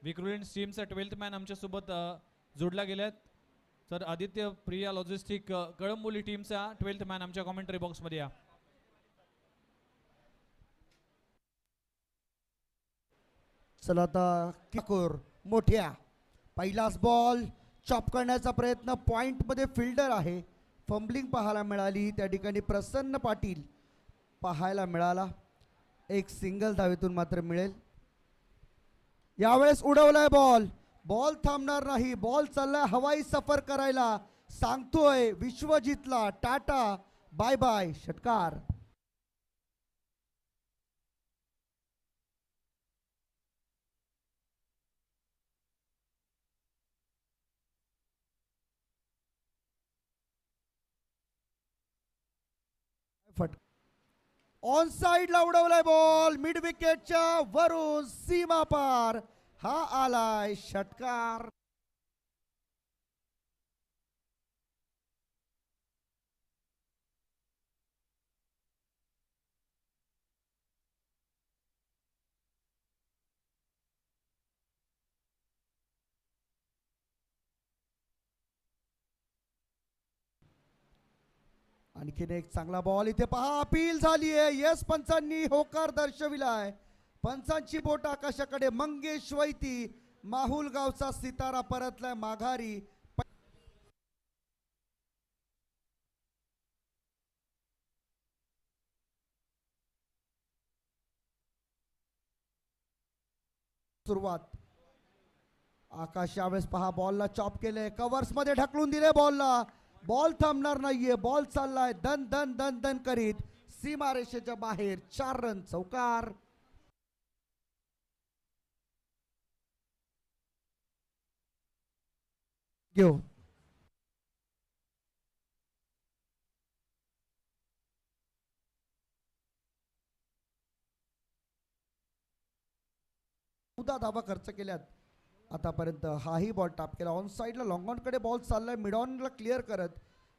विक्रुलेंट टीमचा 12th man आमच्या सोबत जोडला गेल्यात. तर आदित्य प्रिया लॉजिस्टिक कळंबोली टीमचा 12th मॅन आमच्या कॉमेंटरी बॉक्स मध्ये या. चला आता किकोर मोठ्या पहिलाच बॉल चॉप करण्याचा प्रयत्न पॉइंट मध्ये फिल्डर आहे. फंबलिंग पाहायला मिळाली त्या ठिकाणी. प्रसन्न पाटील पाहायला मिळाला. एक सिंगल धावेतून मात्र मिळेल. यावेळेस उडवलाय बॉल. बॉल थांबणार नाही. बॉल चाललाय हवाई सफर करायला. सांगतोय विश्वजितला टाटा बाय बाय. षटकार. ऑन साइड ला उडवलाय बॉल. मिड विकेटच्या वरून सीमा पार. हा आलाय षटकार. आणखीन एक चांगला बॉल इथे पहा. अपील झाली आहे. यस पंचांनी होकार दर्शविलाय. पंचांची बोट आकाशाकडे. मंगेश वैती माहुल गावचा सितारा परतलाय माघारी. सुरुवात. आकाश यावेळेस पहा बॉलला चॉप केले. कव्हर्स मध्ये ढकलून दिले बॉलला. बॉल थांबणार नाहीये. बॉल चाललाय दन दन दन दन करीत सीमारेषेच्या बाहेर. 4 रन. चौकार. घेऊ धावा खर्च केल्यात आतापर्यंत. हाही बॉल टाप केला. ऑन साइडला लॉंग ऑन कडे बॉल चाललाय. मिड ऑनला क्लिअर करत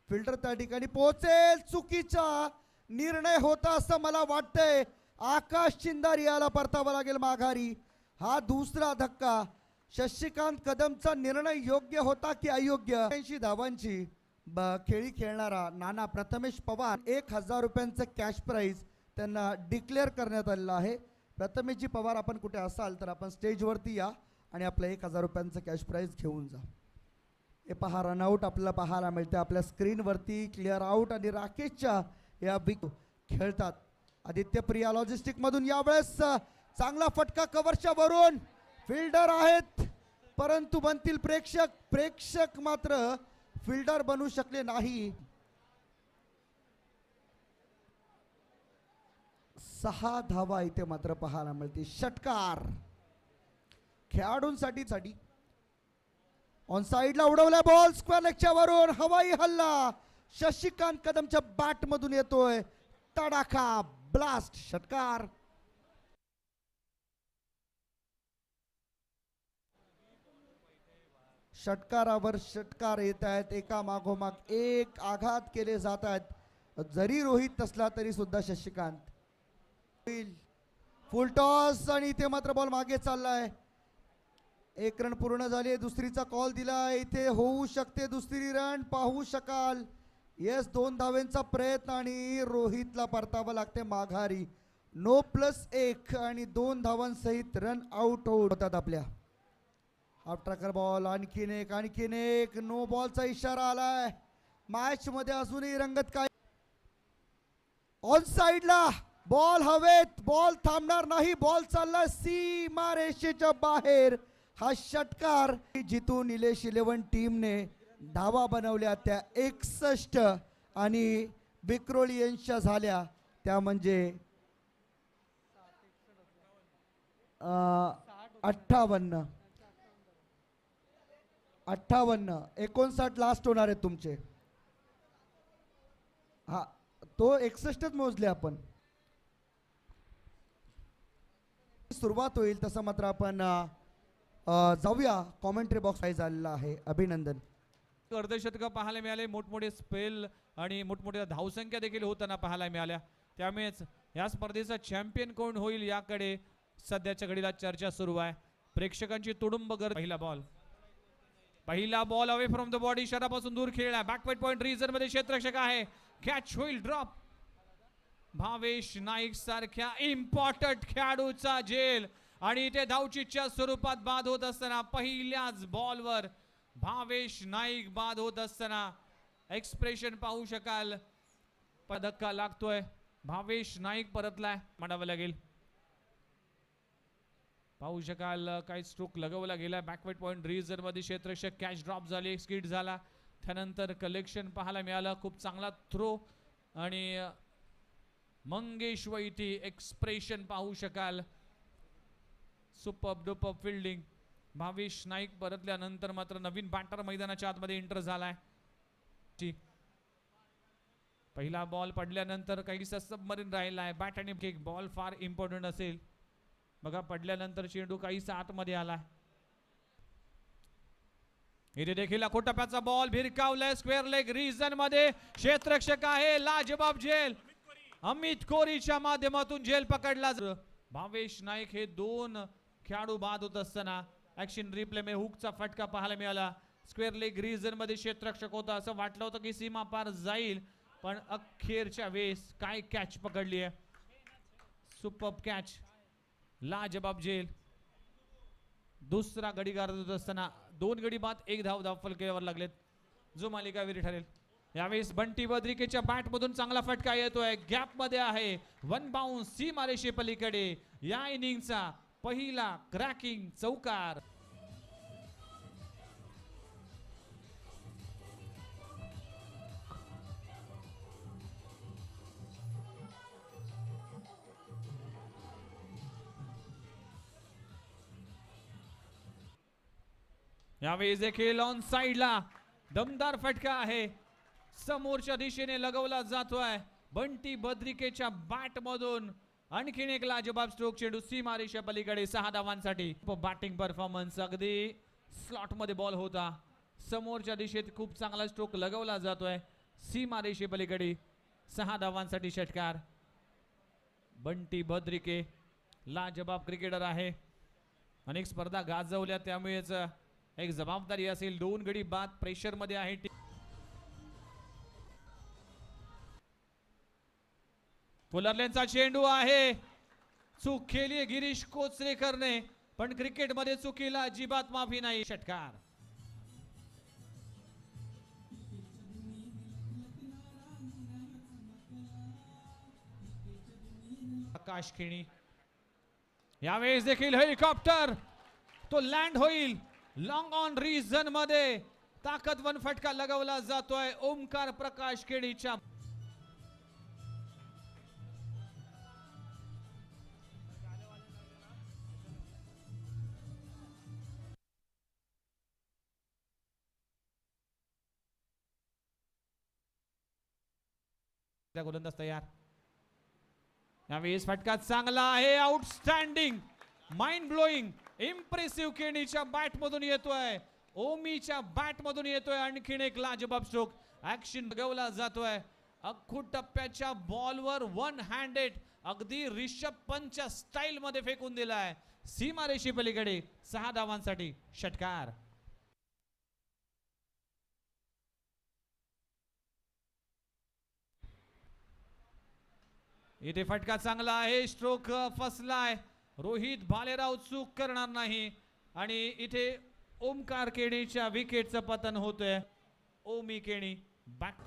फिल्डर त्या ठिकाणी पोहोचेल. चुकीचा निर्णय होता असं मला वाटतंय. आकाश चिंदारी याला परतावा लागेल माघारी. हा दुसरा धक्का. शशिकांत कदमचा निर्णय योग्य होता की अयोग्य. 80 धावांची खेळी खेळणारा नाना प्रथमेश पवार 1000 रुपयांचं कॅश प्राइज त्यांना डिक्लेअर करण्यात आलेलं आहे. प्रथमेशजी पवार आपण कुठे असाल तर आपण स्टेजवरती या आणि आपलं 1000 रुपयांचं कॅश प्राइज घेऊन जा. हे पहा रनआउट आपल्याला पाहायला मिळते आपल्या स्क्रीनवरती. क्लिअर आउट आणि राकेशच्या या बिग खेळतात आदित्य प्रिया लॉजिस्टिक मधून. यावेळेस चांगला फटका कव्हरच्या वरून. फिल्डर आहेत परंतु बनतील प्रेक्षक. प्रेक्षक मात्र फिल्डर बनू शकले नाही. 6 धावा इथे मात्र पाहायला मिळते. षटकार खेळाडूंसाठी. ऑन साइडला उडवला बॉल. स्क्वेअर लेगच्या वरून हवाई हल्ला. शशिकांत कदमच्या बॅट मधून येतोय. तडाखा ब्लास्ट. षटकार. षटकारावर षटकार येत आहेत. एका मागोमाग एक आघात केले जात आहेत. जरी रोहित नसला तरी सुद्धा शशिकांत. फुल टॉस आणि इथे मात्र बॉल मागे चाललाय. 1 रन पूर्ण झाले. दुसरीचा कॉल दिलाय. इथे होऊ शकते दुसरी रन. पाहू शकाल. येस 2 धावेंचा प्रयत्न आणि रोहितला परतावा लागते माघारी. नो प्लस 1 आणि 2 धावांसहित रन आउट होतात आपल्या. Half tracker ball. आणखीन एक. नो बॉलचा इशारा आलाय. मॅच मध्ये अजूनही रंगत काय. ऑन साइडला बॉल हवेत. बॉल थांबणार नाही. बॉल चाललाय सीमा रेषेच्या बाहेर. हा षटकार जिथून निलेश 11 टीमने धावा बनवल्या त्या 61 आणि विक्रोळी यांच्या झाल्या त्या म्हणजे 58. 59 लास्ट होणार आहेत तुमचे. हा तो 61च मोजले आपण. सुरुवात होईल तसं मात्र आपण जाऊया. कॉमेंट्री बॉक्स झालेला आहे. अभिनंदन. अर्धशतक पाहायला मिळाले. मोठमोठे स्पेल आणि मोठमोठ्या धावसंख्या देखील होताना पाहायला मिळाल्या. त्यामुळेच या स्पर्धेचा चॅम्पियन कोण होईल याकडे सध्याच्या घडीला चर्चा सुरू आहे. प्रेक्षकांची तुडुंब गर्दी. पहिला ball away from the body, शरापासून दूर खेळला. बॅकवर्ड पॉइंट रिजन मध्ये क्षेत्ररक्षक आहे. कॅच होईल, ड्रॉप. भावेश नाईक सारख्या इम्पॉर्टंट खेळाडूचा झेल आणि इथे धावचीच्या स्वरूपात बाद होत असताना पहिल्याच बॉलवर भावेश नाईक बाद होत असताना एक्सप्रेशन पाहू शकाल. धक्का लागतोय. भावेश नाईक परतलाय, म्हणावं लागेल. पाहू शकाल काही स्ट्रोक लगवला गेला. बॅकवर्ड पॉइंट रिजन मध्ये क्षेत्ररक्षक, कॅच ड्रॉप झाली, स्किट झाला. त्यानंतर कलेक्शन पाहायला मिळालं. खूप चांगला थ्रो आणि मंगेश वैती एक्सप्रेशन पाहू शकाल. Super duper fielding. Bhavesh Naik परतल्यानंतर मात्र नवीन बॅटर मैदानाच्या आतमध्ये एंटर झालाय. पहिला बॉल पडल्यानंतर काहीसा सबमरीन राहिला आहे. बॅट आणि किक बॉल फार इम्पॉर्टंट असेल. बघा पडल्यानंतर चेंडू काहीसा आतमध्ये आला. इथे देखील अकोटप्याचा बॉल भिरकावलाय स्क्वेअर लेग रिजन मध्ये. क्षेत्ररक्षक आहे, लाजबाब झेल. अमित कोरीच्या माध्यमातून झेल पकडला. भावेश नाईक हे दोन खेळाडू बाद होत असताना ऍक्शन रिप्ले मध्ये हुकचा फटका पाहायला मिळाला. स्क्वेअर लेग रिजन मध्ये क्षेत्ररक्षक होता. असं वाटलं होतं की सीमा पार जाईल, पण अखेरच्या वेळेस काय कॅच पकडली आहे. सुपर कॅच, लाजबाब झेल. दुसरा गडी गारत असताना 2 गडी बाद 1 धाव फलकावर लागलेत, जो मालिकावीर ठरेल. यावेळेस बंटी बद्रिकेच्या बॅट मधून चांगला फटका येतोय. गॅप मध्ये आहे, 1 बाउन्स सीमारेषे पलीकडे. या इनिंगचा पहिला क्रॅकिंग चौकार. यावेळी देखील ऑन साइडला दमदार फटका आहे, समोरच्या दिशेने लगवला जातोय. बंटी बद्रिकेच्या बॅट मधून आणखीन एक लाजबाब स्ट्रोक. चेंडू सीमारेषा पलीकडे 6 धावांसाठी. बॅटिंग परफॉर्मन्स, अगदी स्लॉट मध्ये बॉल होता. समोरच्या दिशेत खूप चांगला स्ट्रोक लगवला जातोय. सीमारेषे पलीकडे 6 धावांसाठी षटकार. बंटी बद्रिके लाजबाब क्रिकेटर आहे. अनेक स्पर्धा गाजवल्या, त्यामुळेच एक जबाबदारी असेल. 2 गडी बाद प्रेशर मध्ये आहे. फुलरलेनचा चेंडू आहे. चूक केली गिरीश कोचरेकरने, पण क्रिकेट मध्ये चुकीला अजिबात माफी नाही. षटकार. आकाश खेणी. यावेळेस देखील हेलिकॉप्टर तो लँड होईल. लॉंग ऑन रिजन मध्ये ताकदवन फटका लगवला जातोय ओमकार प्रकाश खेडीच्या. गोलंदाज तयार. यावेळेस फटका चांगला आहे, आउटस्टँडिंग, माइंड ब्लोईंग, इम्प्रेसिव्ह केणीच्या बॅट मधून येतोय. ओमीच्या बॅट मधून येतोय आणखीन एक लाजबाब स्ट्रोक. ऍक्शन गवला जातोय. अख्खू टप्प्याच्या बॉलवर 1 हँडेड अगदी रिषभ पंतच्या स्टाईल मध्ये फेकून दिलाय. सीमारेषे पलीकडे 6 धावांसाठी षटकार. इथे फटका चांगला आहे, स्ट्रोक फसलाय. रोहित भालेराव चूक करणार नाही आणि इथे ओमकार केणीच्या विकेटचं पतन होतंय. ओमी केणी बॅक.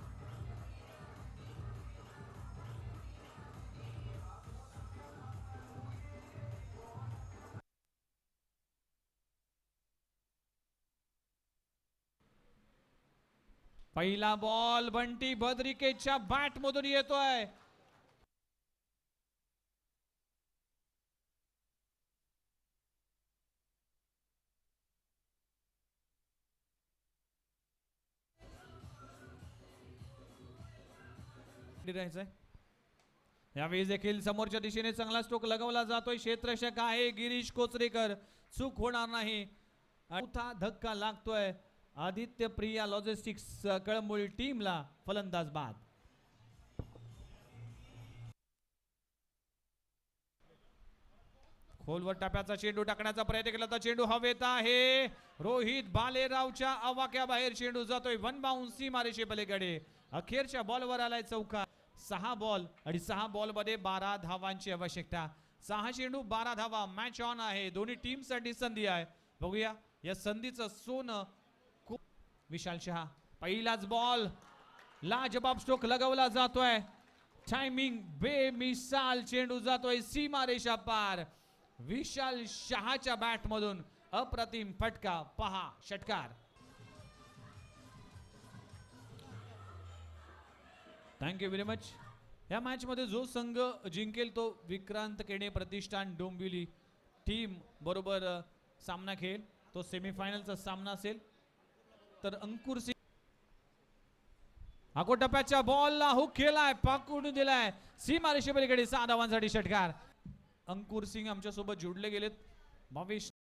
पहिला बॉल बंटी बद्रिकेच्या बॅट मधून येतोय. यावेळी देखील समोरच्या दिशेने चांगला स्ट्रोक लगवला जातोय. क्षेत्ररक्षक आहे गिरीश कोचरेकर, चूक होणार नाही. चौथा धक्का लागतोय आदित्य प्रिया लॉजिस्टिक्स कळंबोली टीमला. फलंदाज बाद. खोलवर टप्प्याचा चेंडू टाकण्याचा प्रयत्न केला तर चेंडू हवेत आहे. रोहित भालेरावच्या आवाक्याबाहेर चेंडू जातोय. वन बाउन्स सीमारेषे पलीकडे. अखेरच्या बॉलवर आलाय चौकार. 6 बॉल आणि 6 बॉल मध्ये 12 धावांची आवश्यकता. 6 चेंडू 12 धावा. मॅच ऑन आहे. दोन्ही टीम साठी संधी आहे. बघूया या संधीचं सोनं. विशाल शहा पहिलाच बॉल. लाजबाब स्ट्रोक लगवला जातोय. टायमिंग बेमिसाल चेंडू जातोय सीमारेषा पार. विशाल शहाच्या बॅट मधून अप्रतिम फटका. पहा षटकार. Thank you very much. या मॅच मध्ये जो संघ जिंकेल तो विक्रांत केणे प्रतिष्ठान डोंबिवली टीम बरोबर सामना खेळेल. तो सेमीफायनलचा सामना असेल. तर अंकुर सिंग टप्प्याच्या बॉलला हुक केलाय. पाकडून दिलाय सीमारेषे पलीकडे. 6 धावांसाठी षटकार. अंकुर सिंग आमच्या सोबत जोडले गेलेत. भावेश